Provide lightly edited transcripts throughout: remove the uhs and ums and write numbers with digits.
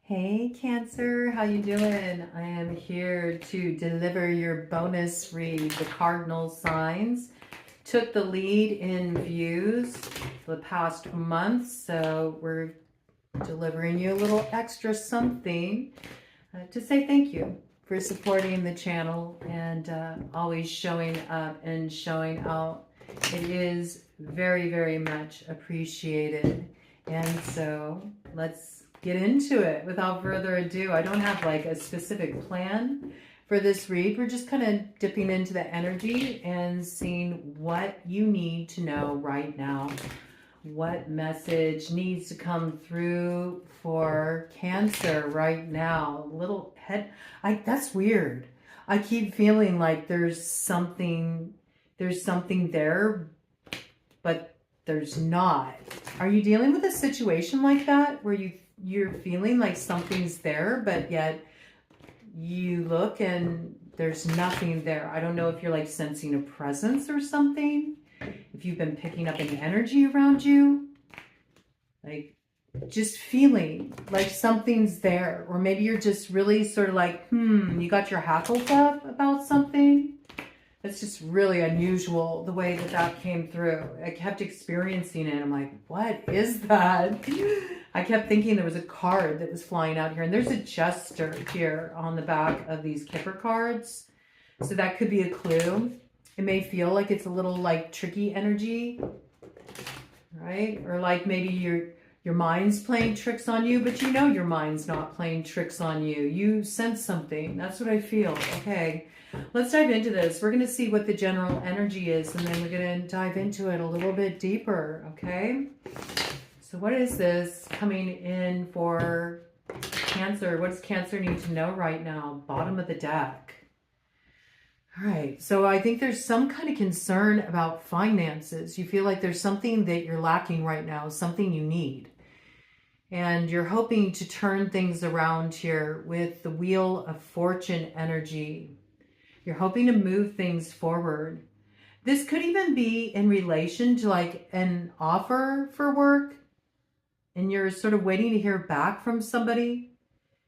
Hey Cancer, how you doing? I am here to deliver your bonus read. The cardinal signs took the lead in views for the past month, so we're delivering you a little extra something to say thank you for supporting the channel and always showing up and showing out. It is very, very much appreciated. And so let's get into it without further ado. I don't have like a specific plan for this read. We're just kind of dipping into the energy and seeing what you need to know right now. What message needs to come through for Cancer right now? Little head, that's weird. I keep feeling like there's something there, but there's not. Are you dealing with a situation like that where you're feeling like something's there, but yet you look and there's nothing there? I don't know if you're like sensing a presence or something. If you've been picking up any energy around you, like just feeling like something's there, or maybe you're just really sort of like, you got your hackles up about something. It's just really unusual the way that came through. I kept experiencing it. I'm like, what is that? I kept thinking there was a card that was flying out here, and there's a jester here on the back of these Kipper cards. So that could be a clue. It may feel like it's a little like tricky energy, right? Or like maybe your mind's playing tricks on you, but you know your mind's not playing tricks on you. You sense something. That's what I feel. Okay, let's dive into this. We're going to see what the general energy is, and then we're going to dive into it a little bit deeper, okay? So what is this coming in for Cancer? What does Cancer need to know right now? Bottom of the deck. All right, so I think there's some kind of concern about finances. You feel like there's something that you're lacking right now, something you need. And you're hoping to turn things around here with the Wheel of Fortune energy. You're hoping to move things forward. This could even be in relation to like an offer for work, and you're sort of waiting to hear back from somebody.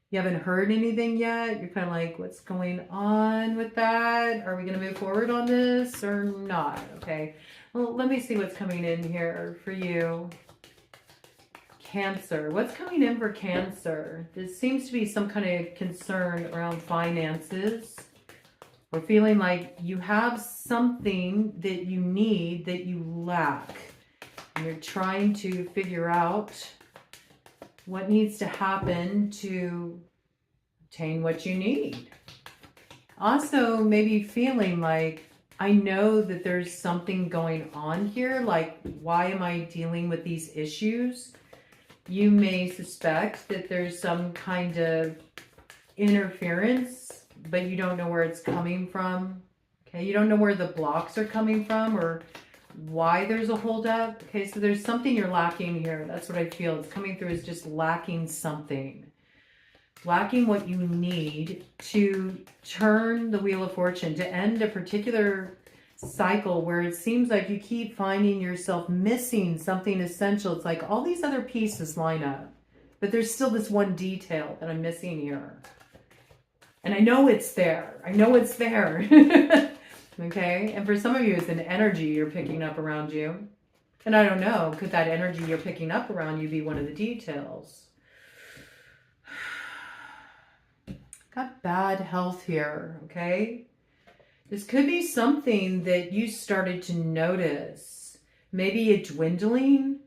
You haven't heard anything yet. You're kind of like, what's going on with that? Are we going to move forward on this or not? Okay. Well, let me see what's coming in here for you. Cancer. What's coming in for Cancer? There seems to be some kind of concern around finances. Or feeling like you have something that you need that you lack. And you're trying to figure out what needs to happen to obtain what you need. Also, maybe feeling like, I know that there's something going on here. Like, why am I dealing with these issues? You may suspect that there's some kind of interference, but you don't know where it's coming from. Okay, you don't know where the blocks are coming from or why there's a holdup. Okay, so there's something you're lacking here. That's what I feel. It's coming through as just lacking something. Lacking what you need to turn the Wheel of Fortune, to end a particular cycle where it seems like you keep finding yourself missing something essential. It's like all these other pieces line up, but there's still this one detail that I'm missing here. And I know it's there. I know it's there. Okay? And for some of you, it's an energy you're picking up around you. And I don't know, could that energy you're picking up around you be one of the details? Got bad health here, okay? This could be something that you started to notice. Maybe a dwindling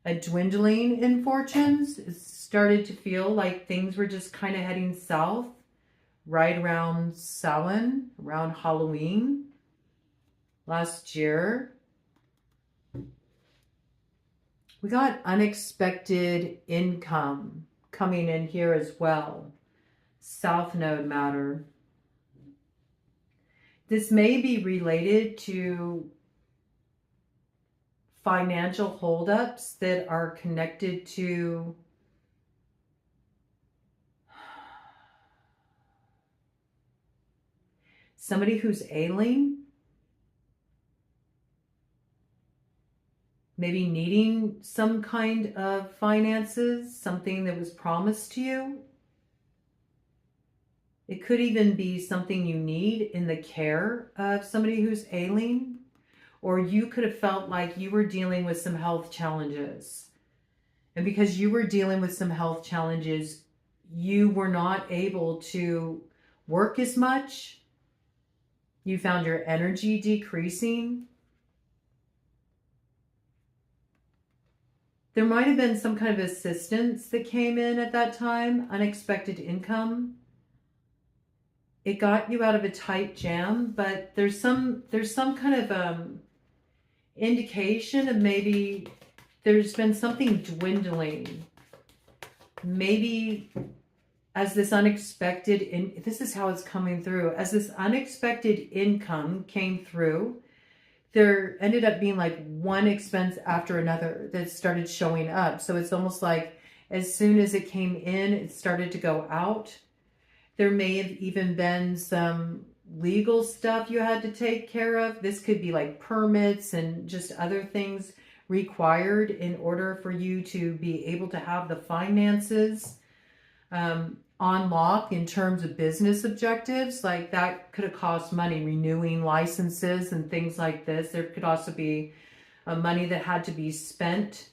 in fortunes. It started to feel like things were just kind of heading south. Right around Samhain, around Halloween last year. We got unexpected income coming in here as well. South Node matter. This may be related to financial holdups that are connected to somebody who's ailing. maybe needing some kind of finances, something that was promised to you. It could even be something you need in the care of somebody who's ailing, or you could have felt like you were dealing with some health challenges. And because you were dealing with some health challenges, you were not able to work as much. You found your energy decreasing. There might have been some kind of assistance that came in at that time, unexpected income. It got you out of a tight jam, but there's some kind of indication of maybe there's been something dwindling. Maybe as this unexpected, this is how it's coming through, as this unexpected income came through, there ended up being like one expense after another that started showing up. So it's almost like as soon as it came in, it started to go out. There may have even been some legal stuff you had to take care of. This could be like permits and just other things required in order for you to be able to have the finances on lock in terms of business objectives. Like that could have cost money, renewing licenses and things like this. There could also be money that had to be spent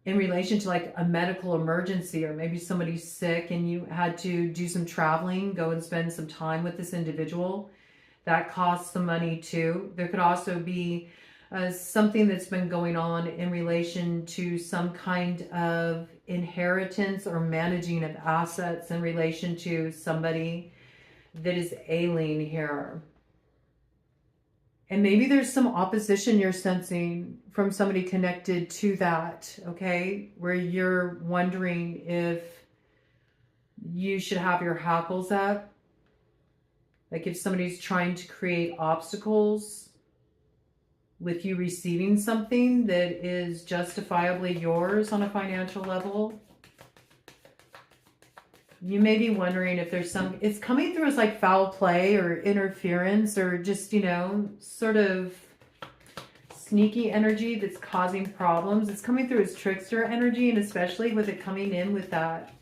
in relation to like a medical emergency, or maybe somebody's sick and you had to do some traveling, go and spend some time with this individual. That costs some money too. There could also be something that's been going on in relation to some kind of inheritance or managing of assets in relation to somebody that is ailing here. And maybe there's some opposition you're sensing from somebody connected to that, okay? Where you're wondering if you should have your hackles up. Like if somebody's trying to create obstacles with you receiving something that is justifiably yours on a financial level. You may be wondering if there's it's coming through as like foul play or interference or just, you know, sort of sneaky energy that's causing problems. It's coming through as trickster energy, and especially with it coming in with that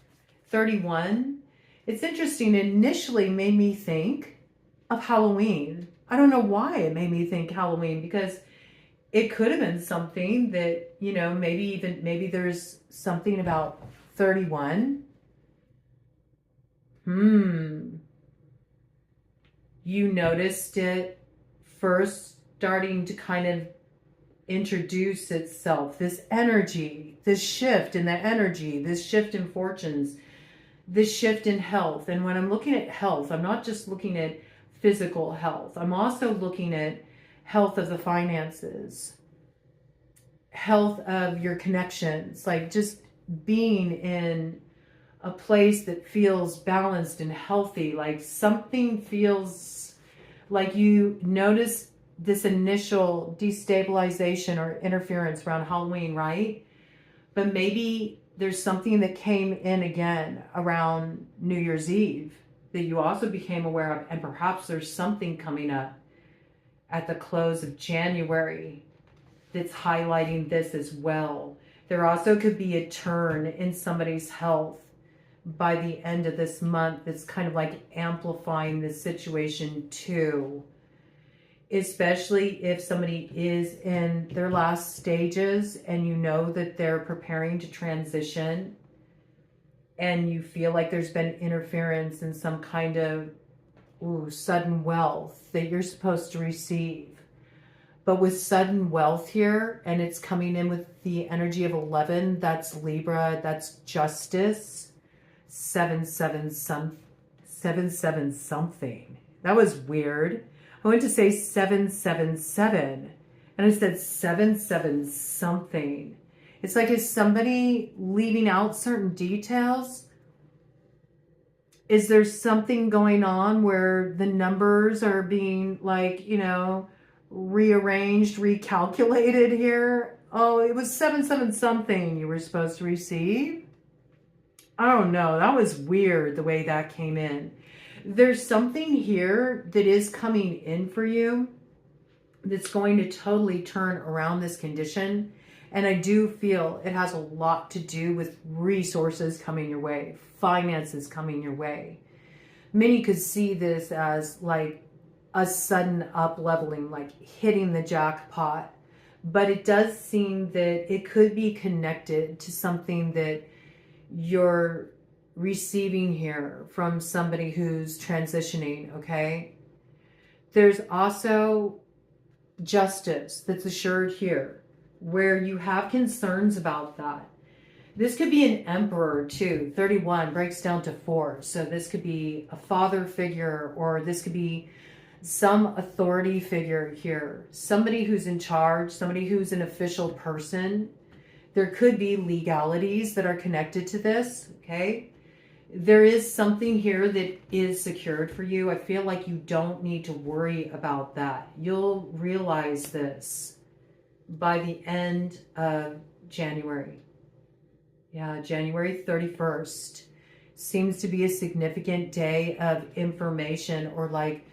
31. It's interesting. It initially made me think of Halloween. I don't know why it made me think Halloween, because it could have been something that, you know, maybe there's something about 31. You noticed it first starting to kind of introduce itself, this energy, this shift in the energy, this shift in fortunes, this shift in health. And when I'm looking at health, I'm not just looking at physical health. I'm also looking at health of the finances, health of your connections, like just being in a place that feels balanced and healthy. Like something feels like you notice this initial destabilization or interference around Halloween, right? But maybe there's something that came in again around New Year's Eve that you also became aware of, and perhaps there's something coming up at the close of January that's highlighting this as well. There also could be a turn in somebody's health by the end of this month that's kind of like amplifying this situation too. Especially if somebody is in their last stages and you know that they're preparing to transition and you feel like there's been interference in some kind of sudden wealth that you're supposed to receive. But with sudden wealth here, and it's coming in with the energy of 11, that's Libra, that's justice, 7-7 something. That was weird. I went to say 777 and I said 7-7 something. It's like, is somebody leaving out certain details? Is there something going on where the numbers are being like, you know, rearranged, recalculated here? Oh, it was 7-7 something you were supposed to receive. I don't know. That was weird the way that came in. There's something here that is coming in for you that's going to totally turn around this condition. And I do feel it has a lot to do with resources coming your way, finances coming your way. Many could see this as like a sudden up leveling, like hitting the jackpot. But it does seem that it could be connected to something that you're receiving here from somebody who's transitioning, okay? There's also justice that's assured here, where you have concerns about that. This could be an emperor too. 31 breaks down to 4. So this could be a father figure, or this could be some authority figure here. Somebody who's in charge, somebody who's an official person. There could be legalities that are connected to this, okay? There is something here that is secured for you. I feel like you don't need to worry about that. You'll realize this by the end of January. Yeah, January 31st seems to be a significant day of information, or like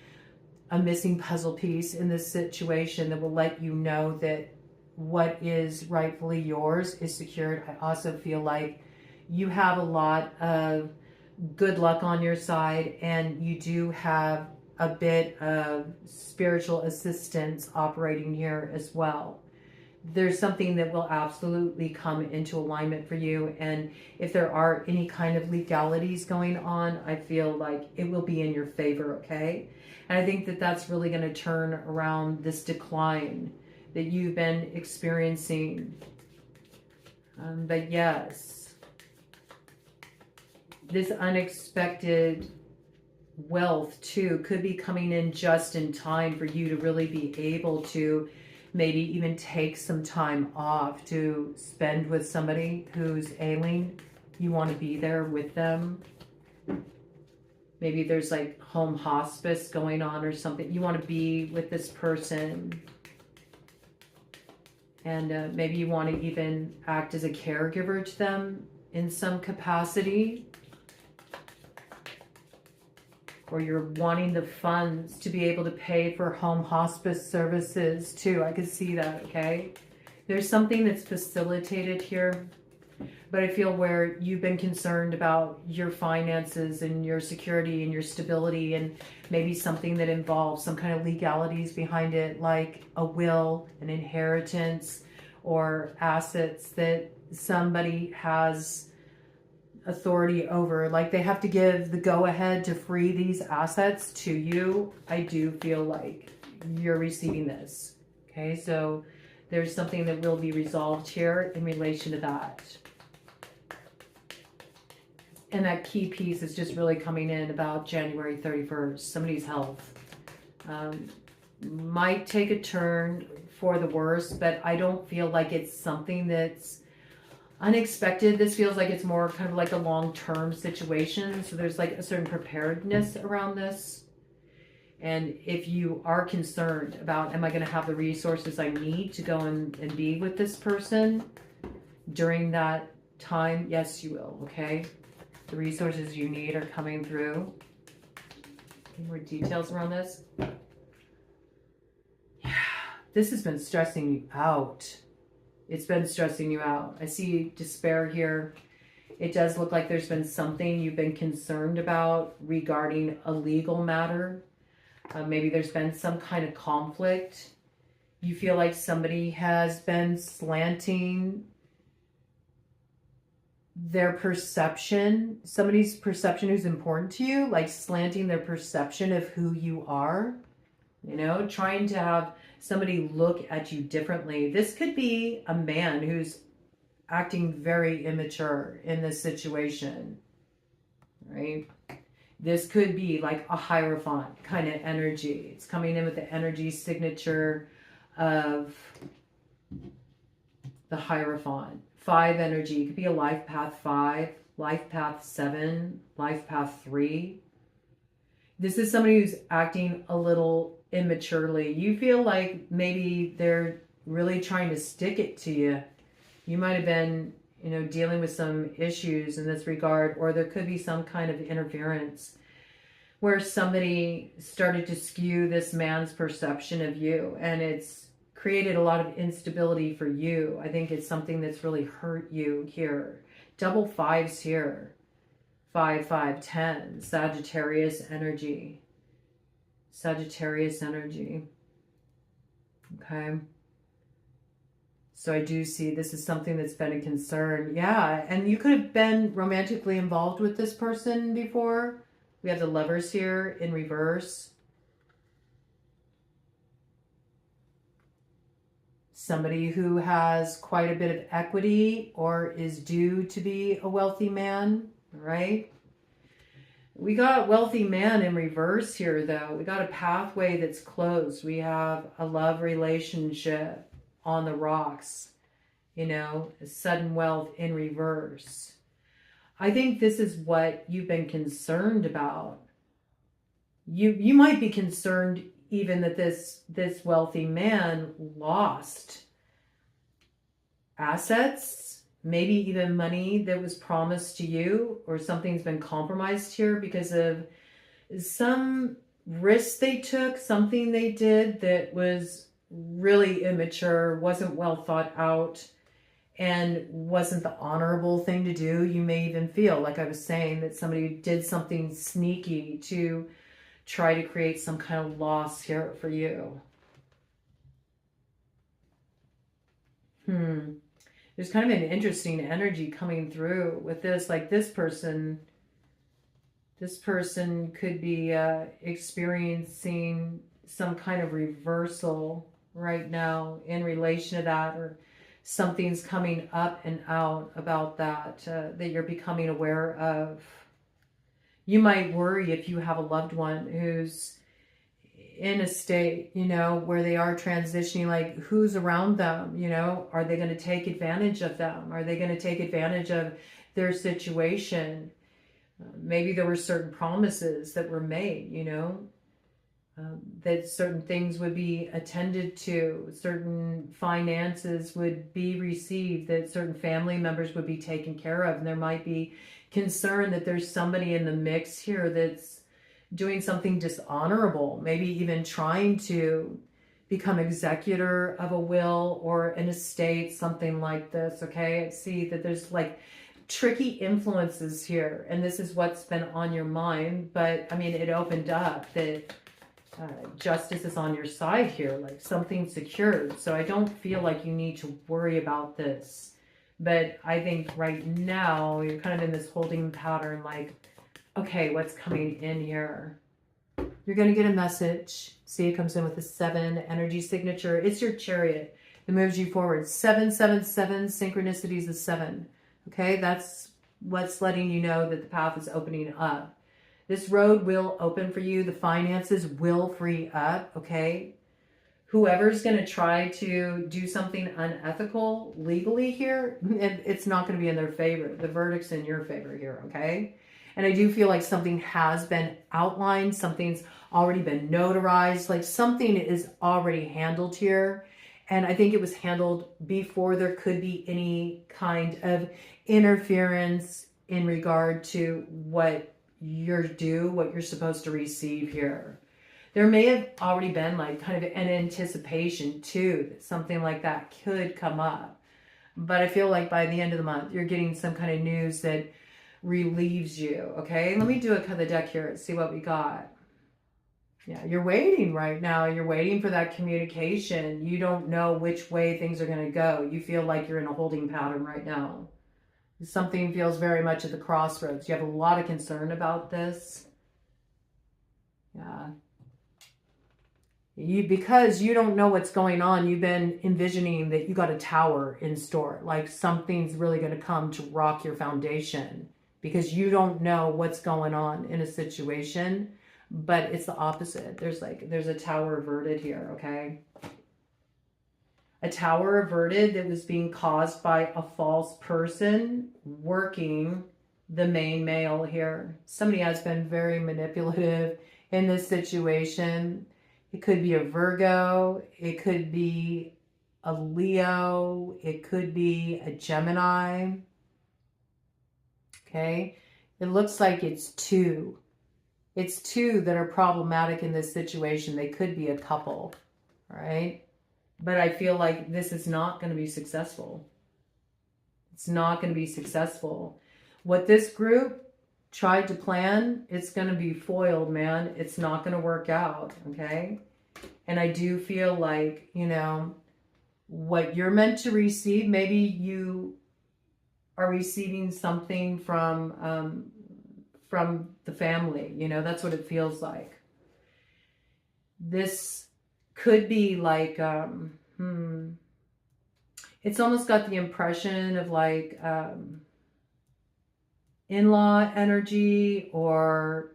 a missing puzzle piece in this situation that will let you know that what is rightfully yours is secured. I also feel like you have a lot of good luck on your side, and you do have a bit of spiritual assistance operating here as well. There's something that will absolutely come into alignment for you, and if there are any kind of legalities going on, I feel like it will be in your favor, okay? And I think that that's really going to turn around this decline that you've been experiencing. But yes, this unexpected wealth too could be coming in just in time for you to really be able to maybe even take some time off to spend with somebody who's ailing. You want to be there with them. Maybe there's like home hospice going on or something. You want to be with this person. And maybe you want to even act as a caregiver to them in some capacity. Or you're wanting the funds to be able to pay for home hospice services too. I could see that, okay? There's something that's facilitated here, but I feel where you've been concerned about your finances and your security and your stability, and maybe something that involves some kind of legalities behind it, like a will, an inheritance, or assets that somebody has authority over, like they have to give the go-ahead to free these assets to you. I do feel like you're receiving this, okay? So there's something that will be resolved here in relation to that. And that key piece is just really coming in about January 31st. Somebody's health might take a turn for the worse, but I don't feel like it's something that's unexpected. This feels like it's more kind of like a long-term situation. So there's like a certain preparedness around this. And if you are concerned about, am I going to have the resources I need to go and be with this person during that time? Yes, you will. Okay. The resources you need are coming through. Any more details around this? Yeah. This has been stressing you out. It's been stressing you out. I see despair here. It does look like there's been something you've been concerned about regarding a legal matter. Maybe there's been some kind of conflict. You feel like somebody has been slanting their perception, somebody's perception who's important to you, like slanting their perception of who you are, you know, trying to have somebody look at you differently. This could be a man who's acting very immature in this situation, right? This could be like a Hierophant kind of energy. It's coming in with the energy signature of the Hierophant. 5 energy. It could be a life path 5, life path 7, life path 3. This is somebody who's acting a little immaturely. You feel like maybe they're really trying to stick it to you. You might have been, you know, dealing with some issues in this regard, or there could be some kind of interference. where somebody started to skew this man's perception of you, and it's created a lot of instability for you. I think it's something that's really hurt you here. Double fives here. 5, 5, 10. Sagittarius energy. Sagittarius energy. Okay. So I do see this is something that's been a concern. Yeah, and you could have been romantically involved with this person before. We have the Lovers here in reverse. Somebody who has quite a bit of equity or is due to be a wealthy man, right? We got wealthy man in reverse here, though. We got a pathway that's closed. We have a love relationship on the rocks, you know, sudden wealth in reverse. I think this is what you've been concerned about. You might be concerned even that this wealthy man lost assets, maybe even money that was promised to you, or something's been compromised here because of some risk they took, something they did that was really immature, wasn't well thought out, and wasn't the honorable thing to do. You may even feel, like I was saying, that somebody did something sneaky to try to create some kind of loss here for you. There's kind of an interesting energy coming through with this. Like this person could be experiencing some kind of reversal right now in relation to that, or something's coming up and out about that, that you're becoming aware of. You might worry if you have a loved one who's in a state, you know, where they are transitioning, like who's around them, you know, are they going to take advantage of them? Are they going to take advantage of their situation? Maybe there were certain promises that were made, you know, that certain things would be attended to, certain finances would be received, that certain family members would be taken care of. And there might be concern that there's somebody in the mix here that's doing something dishonorable, maybe even trying to become executor of a will or an estate, something like this. Okay, I see that there's like tricky influences here, and this is what's been on your mind. But I mean, it opened up that justice is on your side here, like something secured. So I don't feel like you need to worry about this. But I think right now you're kind of in this holding pattern, like, okay, what's coming in here? You're going to get a message. See, it comes in with a 7 energy signature. It's your chariot. It moves you forward. 777, synchronicities is 7. Okay, that's what's letting you know that the path is opening up. This road will open for you. The finances will free up, okay? Whoever's going to try to do something unethical legally here, it's not going to be in their favor. The verdict's in your favor here, okay? And I do feel like something has been outlined. Something's already been notarized. Like something is already handled here. And I think it was handled before there could be any kind of interference in regard to what you're due, what you're supposed to receive here. There may have already been like kind of an anticipation too, that something like that could come up. But I feel like by the end of the month, you're getting some kind of news that relieves you, okay? Let me do a cut of the deck here and see what we got. Yeah, you're waiting right now. You're waiting for that communication. You don't know which way things are going to go. You feel like you're in a holding pattern right now. Something feels very much at the crossroads. You have a lot of concern about this. Yeah. Because you don't know what's going on, you've been envisioning that you got a tower in store. Like something's really going to come to rock your foundation. Because you don't know what's going on in a situation. But it's the opposite. There's a tower averted here, okay? A tower averted that was being caused by a false person working the main male here. Somebody has been very manipulative in this situation. It could be a Virgo. It could be a Leo. It could be a Gemini. Okay? It looks like it's 2. It's two that are problematic in this situation. They could be a couple, right? But I feel like this is not going to be successful. It's not going to be successful. What this group tried to plan, it's going to be foiled, man. It's not going to work out, okay? And I do feel like, you know, what you're meant to receive, maybe you are receiving something from the family. You know, that's what it feels like. This could be like, it's almost got the impression of like in-law energy or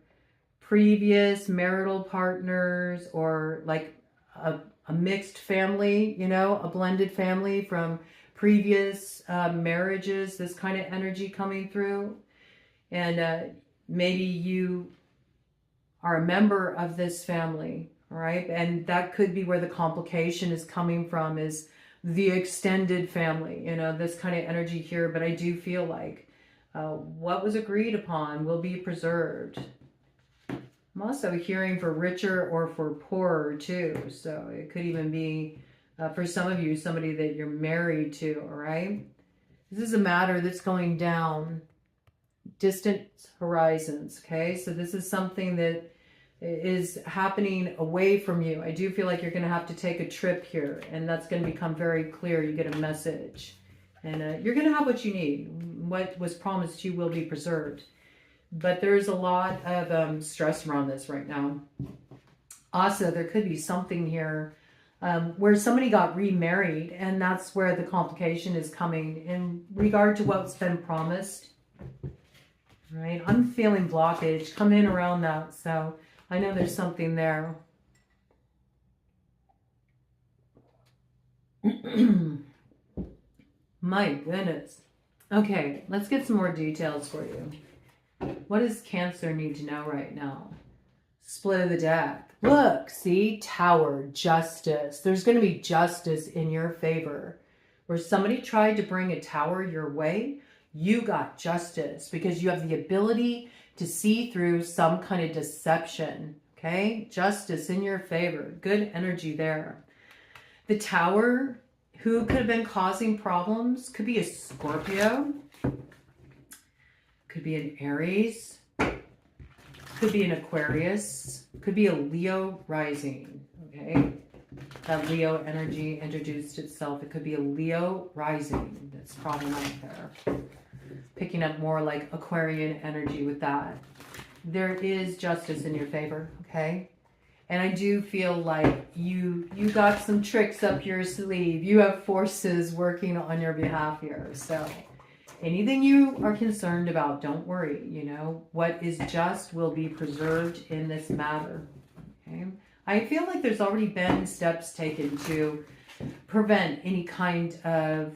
previous marital partners, or like a mixed family, you know, a blended family from previous marriages, this kind of energy coming through. And maybe you are a member of this family, right? And that could be where the complication is coming from, is the extended family, you know, this kind of energy here. But I do feel like what was agreed upon will be preserved. I'm also hearing for richer or for poorer too. So it could even be, for some of you, somebody that you're married to, all right? This is a matter that's going down distant horizons, okay? So this is something that is happening away from you. I do feel like you're going to have to take a trip here, and that's going to become very clear. You get a message, and you're going to have what you need. What was promised you will be preserved. But there's a lot of stress around this right now. Also, there could be something here where somebody got remarried, and that's where the complication is coming in regard to what's been promised. Right? I'm feeling blockage coming in around that, so I know there's something there. My goodness. Okay, let's get some more details for you. What does Cancer need to know right now? Split of the deck. Look, see? Tower, justice. There's going to be justice in your favor. Where somebody tried to bring a tower your way, you got justice because you have the ability to see through some kind of deception. Okay? Justice in your favor. Good energy there. The Tower, who could have been causing problems, could be a Scorpio. Could be an Aries. Could be an Aquarius. Could be a Leo rising. Okay? That Leo energy introduced itself. It could be a Leo rising. That's problematic there. Picking up more like Aquarian energy with that. There is justice in your favor, okay? And I do feel like you got some tricks up your sleeve. You have forces working on your behalf here. So anything you are concerned about, don't worry. You know, what is just will be preserved in this matter, okay? I feel like there's already been steps taken to prevent any kind of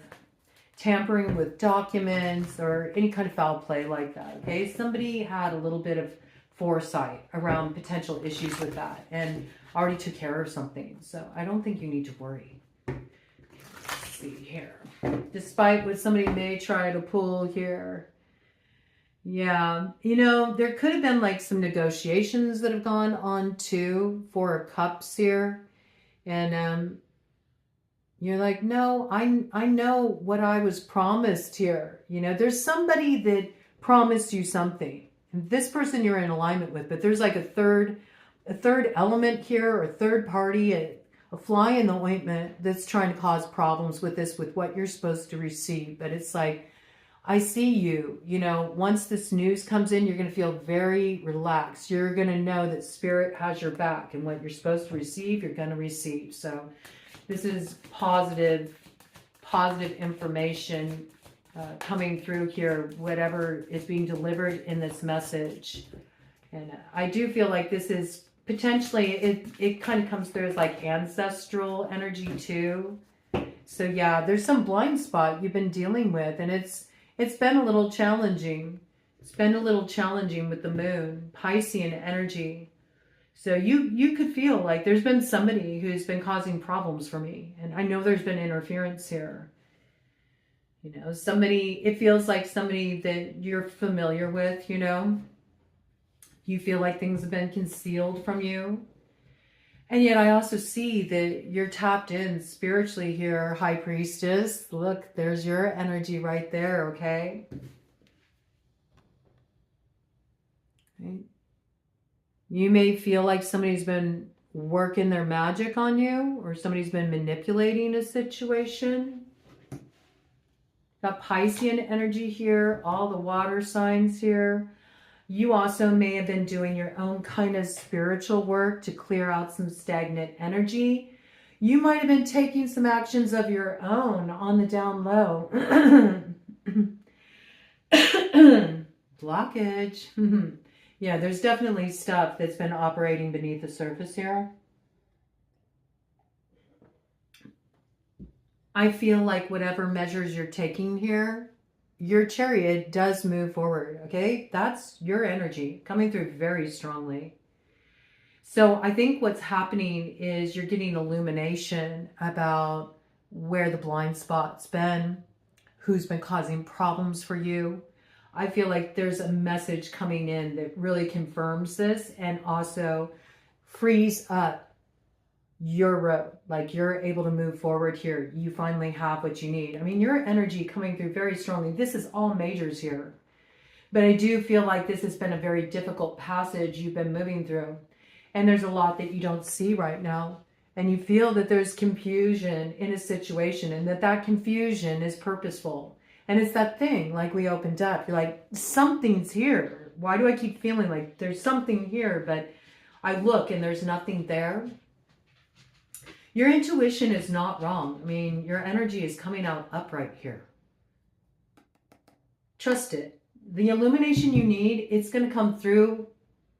tampering with documents or any kind of foul play like that, okay? Somebody had a little bit of foresight around potential issues with that and already took care of something. So I don't think you need to worry. Let's see here. Despite what somebody may try to pull here. Yeah, you know, there could have been like some negotiations that have gone on too, Four of Cups here. And you're like, no, I know what I was promised here. You know, there's somebody that promised you something. And this person you're in alignment with, but there's like a third element here, or a third party, a fly in the ointment that's trying to cause problems with this, with what you're supposed to receive. But it's like, I see you, you know, once this news comes in, you're going to feel very relaxed. You're going to know that Spirit has your back, and what you're supposed to receive, you're going to receive. So this is positive information coming through here, whatever is being delivered in this message. And I do feel like this is potentially, it kind of comes through as like ancestral energy too. So yeah, there's some blind spot you've been dealing with, and it's been a little challenging. It's been a little challenging with the moon, Piscean energy. So you could feel like there's been somebody who's been causing problems for me. And I know there's been interference here. You know, somebody, it feels like somebody that you're familiar with, you know. You feel like things have been concealed from you. And yet I also see that you're tapped in spiritually here, High Priestess. Look, there's your energy right there, okay? Right. You may feel like somebody's been working their magic on you, or somebody's been manipulating a situation. Got Piscean energy here, all the water signs here. You also may have been doing your own kind of spiritual work to clear out some stagnant energy. You might have been taking some actions of your own on the down low. Blockage. Yeah, there's definitely stuff that's been operating beneath the surface here. I feel like whatever measures you're taking here, your chariot does move forward, okay? That's your energy coming through very strongly. So I think what's happening is you're getting illumination about where the blind spot's been, who's been causing problems for you. I feel like there's a message coming in that really confirms this and also frees up your road. Like you're able to move forward here. You finally have what you need. I mean, your energy coming through very strongly. This is all majors here. But I do feel like this has been a very difficult passage you've been moving through. And there's a lot that you don't see right now. And you feel that there's confusion in a situation and that confusion is purposeful. And it's that thing, like we opened up. You're like, something's here. Why do I keep feeling like there's something here? But I look and there's nothing there. Your intuition is not wrong. I mean, your energy is coming out upright here. Trust it. The illumination you need, it's going to come through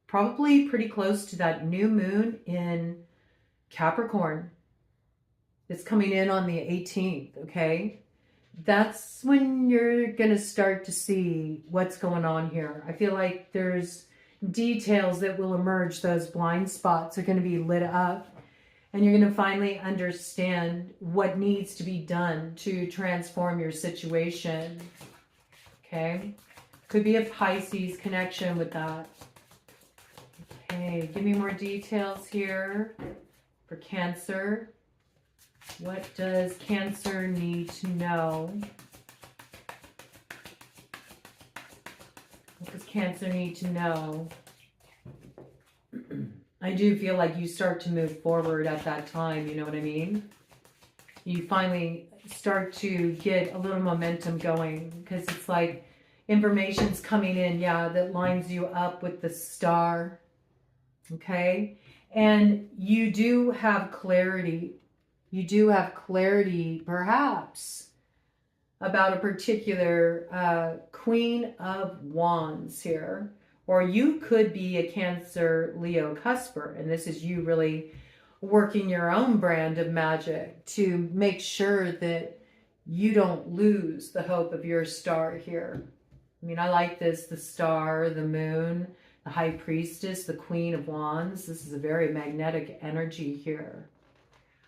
probably pretty close to that new moon in Capricorn. It's coming in on the 18th, okay? That's when you're going to start to see what's going on here. I feel like there's details that will emerge. Those blind spots are going to be lit up. And you're going to finally understand what needs to be done to transform your situation. Okay? Could be a Pisces connection with that. Okay, give me more details here for Cancer. What does Cancer need to know? What does Cancer need to know? I do feel like you start to move forward at that time, you know what I mean? You finally start to get a little momentum going because it's like information's coming in, yeah, that lines you up with the star, okay? And you do have clarity. You do have clarity, perhaps, about a particular Queen of Wands here. Or you could be a Cancer Leo cusper, and this is you really working your own brand of magic to make sure that you don't lose the hope of your star here. I mean, I like this, the star, the moon, the High Priestess, the Queen of Wands. This is a very magnetic energy here.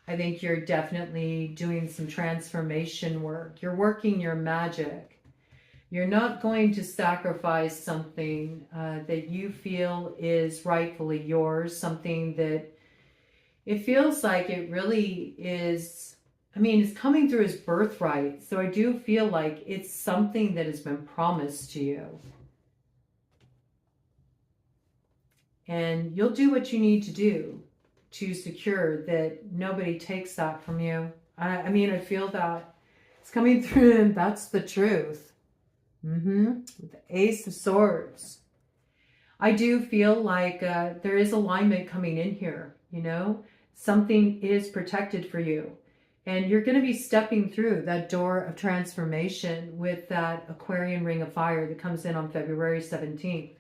I think you're definitely doing some transformation work. You're working your magic. You're not going to sacrifice something that you feel is rightfully yours, something that it feels like it really is, I mean, it's coming through as birthright. So I do feel like it's something that has been promised to you. And you'll do what you need to do to secure that nobody takes that from you. I mean, I feel that it's coming through, and that's the truth. With the Ace of Swords. I do feel like there is alignment coming in here, you know. Something is protected for you. And you're going to be stepping through that door of transformation with that Aquarian ring of fire that comes in on February 17th.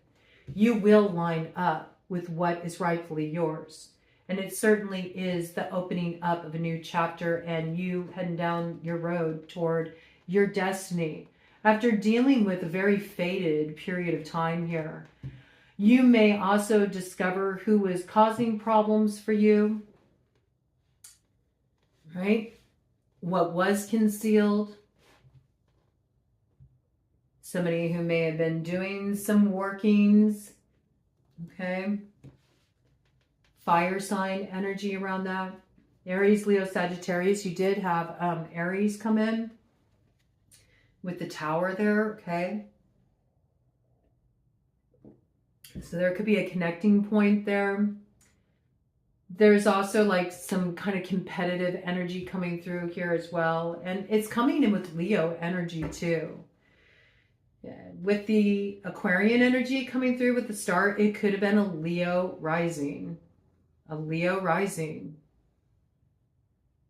You will line up with what is rightfully yours. And it certainly is the opening up of a new chapter and you heading down your road toward your destiny. After dealing with a very fated period of time here, you may also discover who is causing problems for you, right? What was concealed. Somebody who may have been doing some workings Okay. Fire sign energy around that. Aries, Leo, Sagittarius. You did have Aries come in with the tower there. Okay. So there could be a connecting point there. There's also like some kind of competitive energy coming through here as well. And it's coming in with Leo energy too. Yeah. With the Aquarian energy coming through with the start, it could have been a Leo rising. A Leo rising.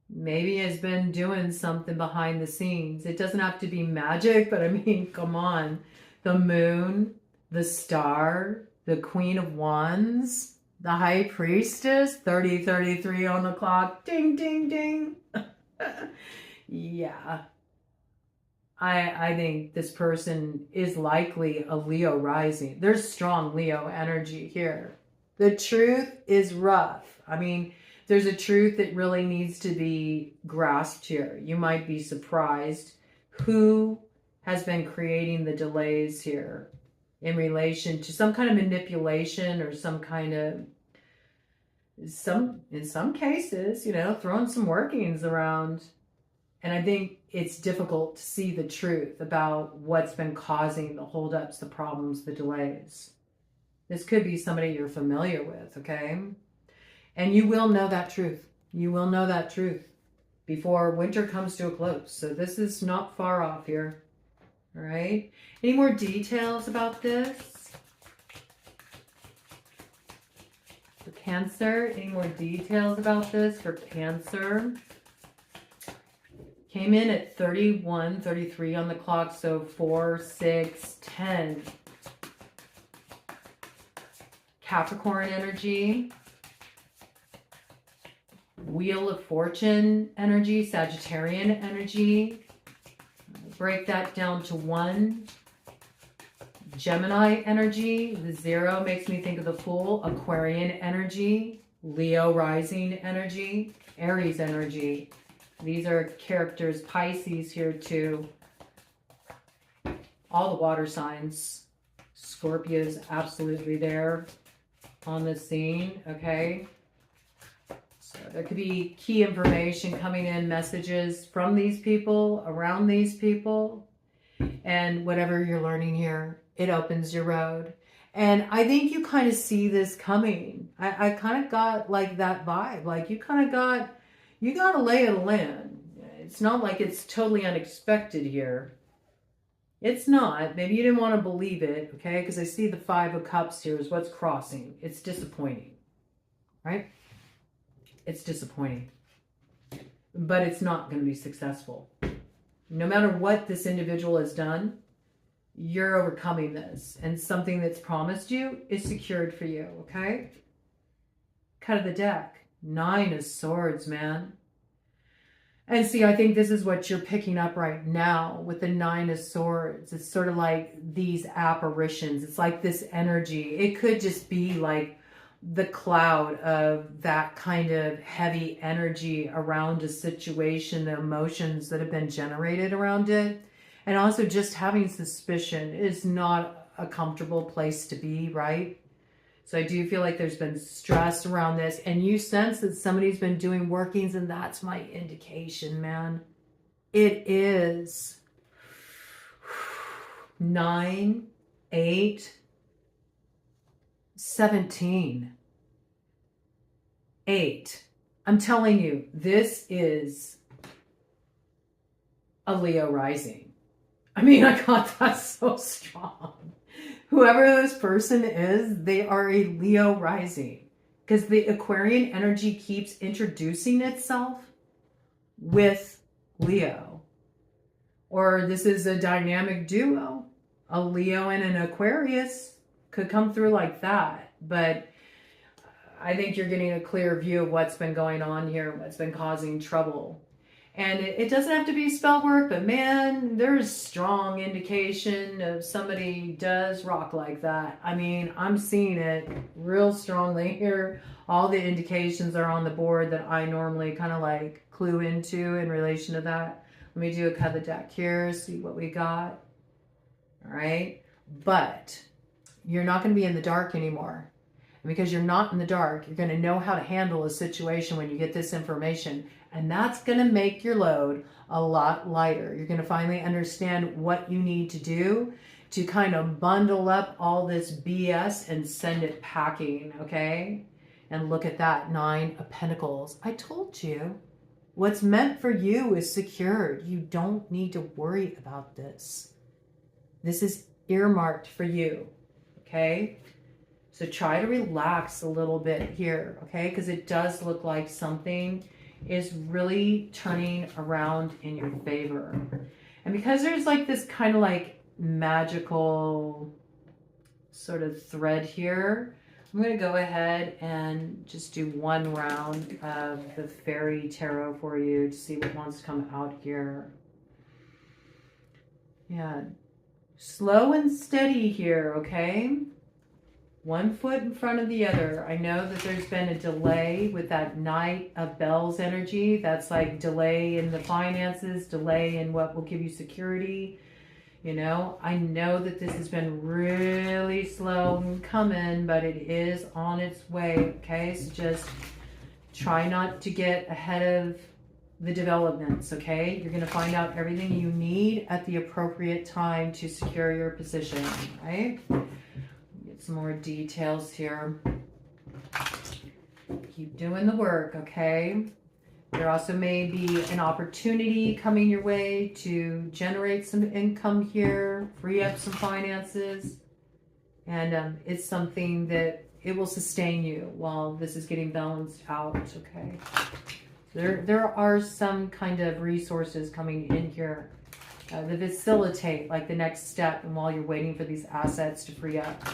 Maybe has been doing something behind the scenes. It doesn't have to be magic, but I mean, come on. The moon, the star, the Queen of Wands, the High Priestess, 30:33 on the clock. Ding, ding, ding. Yeah. I think this person is likely a Leo rising. There's strong Leo energy here. The truth is rough. I mean, there's a truth that really needs to be grasped here. You might be surprised who has been creating the delays here in relation to some kind of manipulation or some kind of, in some cases, you know, throwing some workings around. And I think it's difficult to see the truth about what's been causing the holdups, the problems, the delays. This could be somebody you're familiar with, okay? And you will know that truth. You will know that truth before winter comes to a close. So this is not far off here. All right. Any more details about this? For Cancer, any more details about this for Cancer? Came in at 31:33 on the clock. So 4, 6, 10. Capricorn energy. Wheel of Fortune energy, Sagittarian energy. Break that down to 1. Gemini energy. The 0 makes me think of the Fool. Aquarian energy. Leo rising energy. Aries energy. These are characters. Pisces here too. All the water signs. Scorpio's absolutely there on the scene. Okay. So there could be key information coming in, messages from these people, around these people. And whatever you're learning here, it opens your road. And I think you kind of see this coming. I kind of got like that vibe. Like you kind of got, you got a lay of the land. It's not like it's totally unexpected here. It's not. Maybe you didn't want to believe it, okay? Because I see the 5 of Cups here is what's crossing. It's disappointing, right? It's disappointing, but it's not going to be successful. No matter what this individual has done, you're overcoming this, and something that's promised you is secured for you, okay? Cut of the deck. 9 of Swords, man. And see, I think this is what you're picking up right now with the 9 of Swords. It's sort of like these apparitions. It's like this energy. It could just be like the cloud of that kind of heavy energy around a situation, the emotions that have been generated around it. And also just having suspicion is not a comfortable place to be, right? So I do feel like there's been stress around this, and you sense that somebody's been doing workings, and that's my indication, man. It is 9, 8, 17. 8. I'm telling you, this is a Leo rising. I mean, I got that so strong. Whoever this person is, they are a Leo rising. Because the Aquarian energy keeps introducing itself with Leo. Or this is a dynamic duo. A Leo and an Aquarius could come through like that. But I think you're getting a clear view of what's been going on here, what's been causing trouble. And it doesn't have to be spell work, but man, there's strong indication of somebody does rock like that. I mean, I'm seeing it real strongly here. All the indications are on the board that I normally kind of like clue into in relation to that. Let me do a cut of the deck here, see what we got. All right. But you're not going to be in the dark anymore. And because you're not in the dark, you're going to know how to handle a situation when you get this information. And that's going to make your load a lot lighter. You're going to finally understand what you need to do to kind of bundle up all this BS and send it packing, okay? And look at that, 9 of Pentacles. I told you, what's meant for you is secured. You don't need to worry about this. This is earmarked for you, okay? So try to relax a little bit here, okay? Because it does look like something is really turning around in your favor. And because there's like this kind of like magical sort of thread here, I'm going to go ahead and just do 1 round of the Fairy Tarot for you to see what wants to come out here. Yeah, slow and steady here, okay? 1 foot in front of the other. I know that there's been a delay with that Knight of Bells energy. That's like delay in the finances, delay in what will give you security. You know, I know that this has been really slow coming, but it is on its way, okay? So just try not to get ahead of the developments, okay? You're going to find out everything you need at the appropriate time to secure your position, right? Get some more details here. Keep doing the work, okay? There also may be an opportunity coming your way to generate some income here, free up some finances, and it's something that it will sustain you while this is getting balanced out, okay? There are some kind of resources coming in here that facilitate like the next step and while you're waiting for these assets to free up.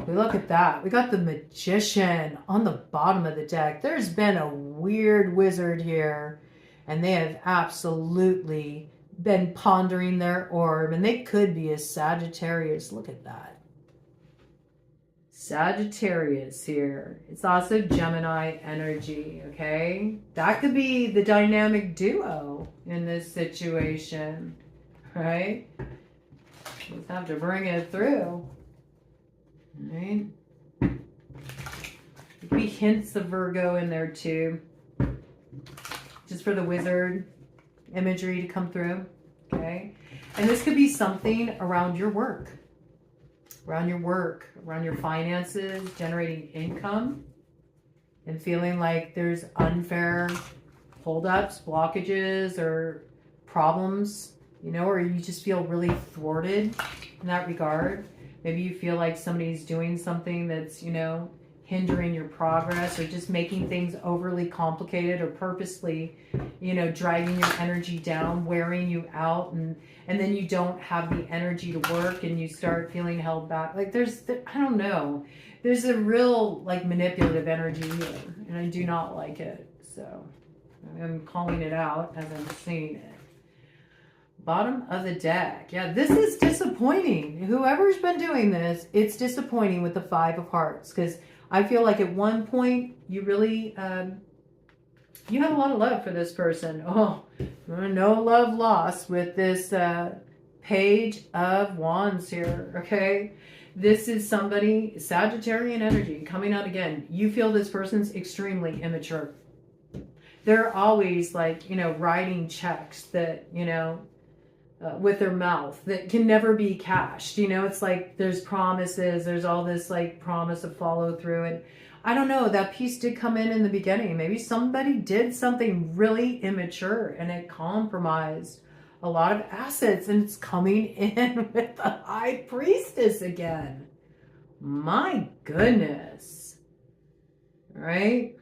We look at that. We got the Magician on the bottom of the deck. There's been a weird wizard here, and they have absolutely been pondering their orb, and they could be a Sagittarius. Look at that. Sagittarius here. It's also Gemini energy, okay? That could be the dynamic duo in this situation, right? Just have to bring it through. Right. There could be hints of Virgo in there too. Just for the wizard imagery to come through. Okay. And this could be something around your work. Around your finances, generating income, and feeling like there's unfair holdups, blockages, or problems, you know, or you just feel really thwarted in that regard. Maybe you feel like somebody's doing something that's, you know, hindering your progress or just making things overly complicated or purposely, you know, dragging your energy down, wearing you out, and then you don't have the energy to work and you start feeling held back. Like I don't know. There's a real like manipulative energy here and I do not like it. So I'm calling it out as I'm seeing it. Bottom of the deck. Yeah, this is disappointing. Whoever's been doing this, it's disappointing with the 5 of Hearts. Because I feel like at one point, you really, you had a lot of love for this person. Oh, no love lost with this Page of Wands here, okay? This is somebody, Sagittarian energy, coming out again. You feel this person's extremely immature. They're always like, you know, writing checks that, you know, with their mouth that can never be cashed. You know, it's like there's promises, there's all this like promise of follow through. And I don't know, that piece did come in the beginning. Maybe somebody did something really immature and it compromised a lot of assets, and it's coming in with the High Priestess again. My goodness. Right?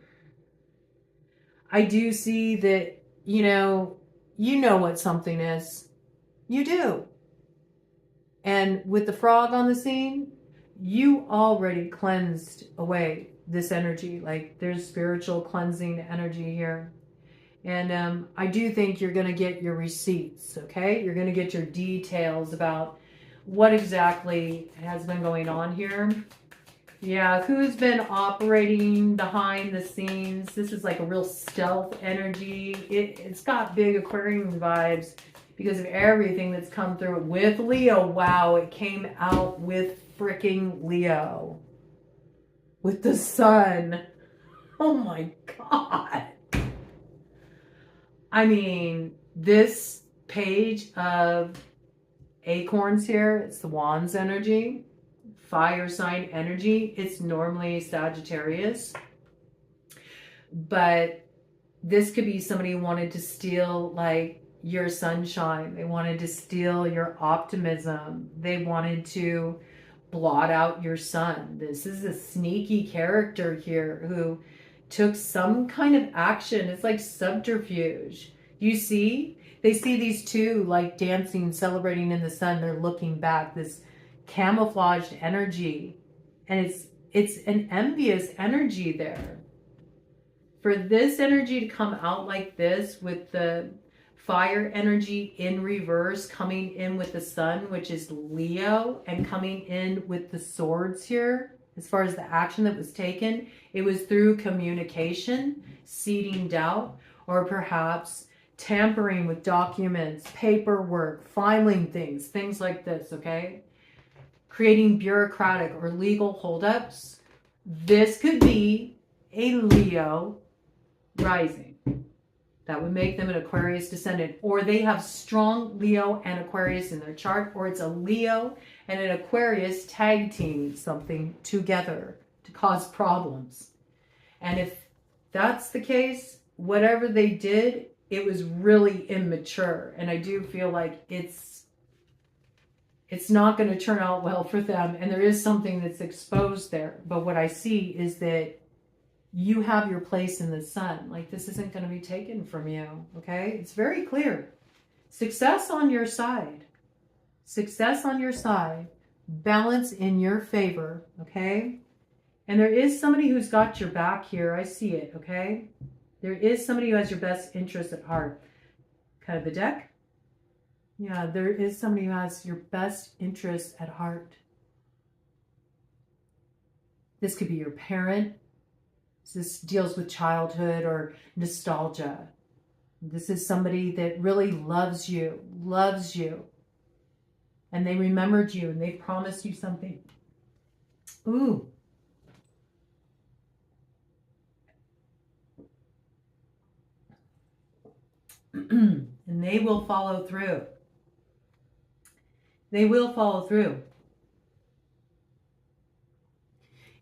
I do see that, you know what something is. You do. And with the frog on the scene, you already cleansed away this energy. Like there's spiritual cleansing energy here. And I do think you're going to get your receipts, okay? You're going to get your details about what exactly has been going on here. Yeah, who's been operating behind the scenes? This is like a real stealth energy. It's got big Aquarian vibes. because of everything that's come through with Leo. Wow, it came out with freaking Leo. With the sun. Oh my God. I mean, this page of acorns here, it's the wands energy, fire sign energy. It's normally Sagittarius. But this could be somebody who wanted to steal like your sunshine. They wanted to steal your optimism. They wanted to blot out your sun. This is a sneaky character here who took some kind of action. It's like subterfuge. You see? They see these two like dancing, celebrating in the sun. They're looking back. This camouflaged energy. And it's an envious energy there. For this energy to come out like this with the fire energy in reverse coming in with the sun, which is Leo, and coming in with the swords here, as far as the action that was taken, it was through communication, seeding doubt, or perhaps tampering with documents, paperwork, filing things like this, okay? Creating bureaucratic or legal holdups. This could be a Leo rising. That would make them an Aquarius descendant, or they have strong Leo and Aquarius in their chart, or it's a Leo and an Aquarius tag teaming something together to cause problems. And if that's the case, whatever they did, it was really immature. And I do feel like it's not going to turn out well for them. And there is something that's exposed there. But what I see is that you have your place in the sun. Like, this isn't going to be taken from you, okay? It's very clear. Success on your side. Success on your side. Balance in your favor, okay? And there is somebody who's got your back here. I see it, okay? There is somebody who has your best interest at heart. Cut of the deck. Yeah, there is somebody who has your best interest at heart. This could be your parent. This deals with childhood or nostalgia. This is somebody that really loves you, and they remembered you and they promised you something. Ooh. And they will follow through. They will follow through.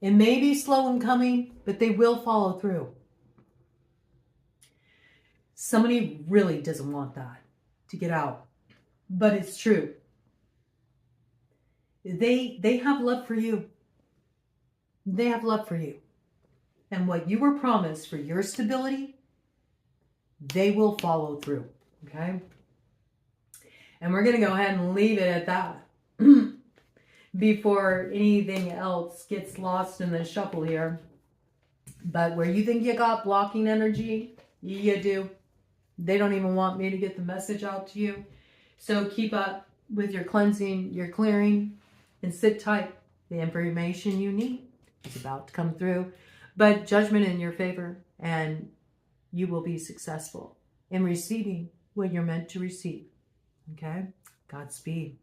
It may be slow in coming, but they will follow through. Somebody really doesn't want that to get out, but it's true. They have love for you. They have love for you. And what you were promised for your stability, they will follow through, okay? And we're going to go ahead and leave it at that. Before anything else gets lost in the shuffle here. But where you think you got blocking energy, you do. They don't even want me to get the message out to you. So keep up with your cleansing, your clearing, and sit tight. The information you need is about to come through. But judgment in your favor, and you will be successful in receiving what you're meant to receive. Okay? Godspeed.